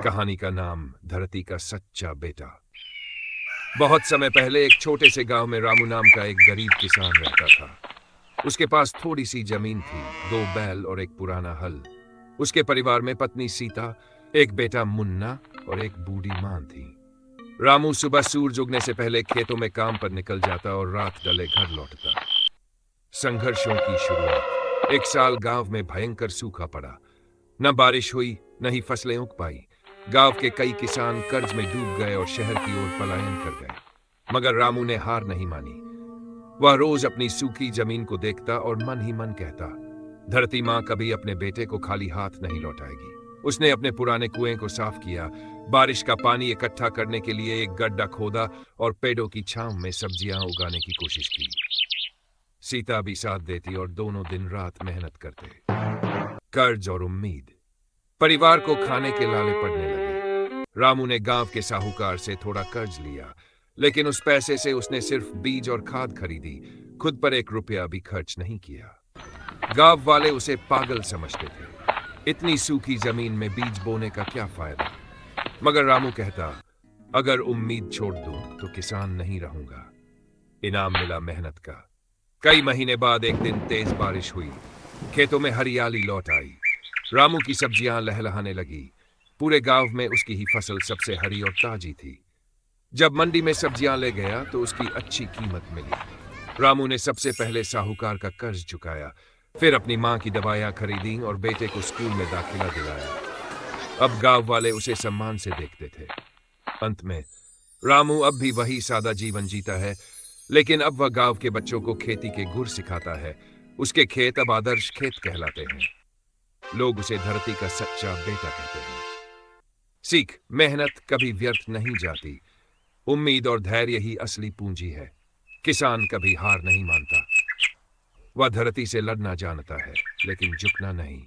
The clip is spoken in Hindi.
कहानी का नाम धरती का सच्चा बेटा। बहुत समय पहले एक छोटे से गांव में रामू नाम का एक गरीब किसान रहता था। उसके पास थोड़ी सी जमीन थी, 2 बैल और एक पुराना हल। उसके परिवार में पत्नी सीता, एक बेटा मुन्ना और एक बूढ़ी मां थी। रामू सुबह सूरज उगने से पहले खेतों में काम पर निकल जाता और रात ढले घर लौटता। संघर्षों की शुरुआत। एक साल गांव में भयंकर सूखा पड़ा। न बारिश हुई, न ही फसलें उग पाई। गांव के कई किसान कर्ज में डूब गए और शहर की ओर पलायन कर गए। मगर रामू ने हार नहीं मानी। वह रोज अपनी सूखी जमीन को देखता और मन ही मन कहता, धरती मां कभी अपने बेटे को खाली हाथ नहीं लौटाएगी। उसने अपने पुराने कुएं को साफ किया, बारिश का पानी इकट्ठा करने के लिए एक गड्ढा खोदा और पेड़ों की छांव में सब्जियां उगाने की कोशिश की। सीता भी साथ देती और दोनों दिन रात मेहनत करते। कर्ज और उम्मीद। परिवार को खाने के लाले पड़ने लगे। रामू ने गांव के साहूकार से थोड़ा कर्ज लिया, लेकिन उस पैसे से उसने सिर्फ बीज और खाद खरीदी, खुद पर 1 रुपया भी खर्च नहीं किया। गांव वाले उसे पागल समझते थे। इतनी सूखी जमीन में बीज बोने का क्या फायदा? मगर रामू कहता, अगर उम्मीद छोड़ दूं तो किसान नहीं रहूंगा। इनाम मिला मेहनत का। कई महीने बाद एक दिन तेज बारिश हुई। खेतों में हरियाली लौट आई। रामू की सब्जियां लहलहाने लगी। पूरे गांव में उसकी ही फसल सबसे हरी और ताजी थी। जब मंडी में सब्जियां ले गया तो उसकी अच्छी कीमत मिली। रामू ने सबसे पहले साहूकार का कर्ज चुकाया, फिर अपनी मां की दवाइयां खरीदी और बेटे को स्कूल में दाखिला दिलाया। अब गांव वाले उसे सम्मान से देखते थे। अंत में रामू अब भी वही सादा जीवन जीता है, लेकिन अब वह गांव के बच्चों को खेती के गुर सिखाता है। उसके खेत अब आदर्श खेत कहलाते हैं। लोग उसे धरती का सच्चा बेटा कहते हैं। सीख, मेहनत कभी व्यर्थ नहीं जाती। उम्मीद और धैर्य ही असली पूंजी है। किसान कभी हार नहीं मानता। वह धरती से लड़ना जानता है, लेकिन झुकना नहीं।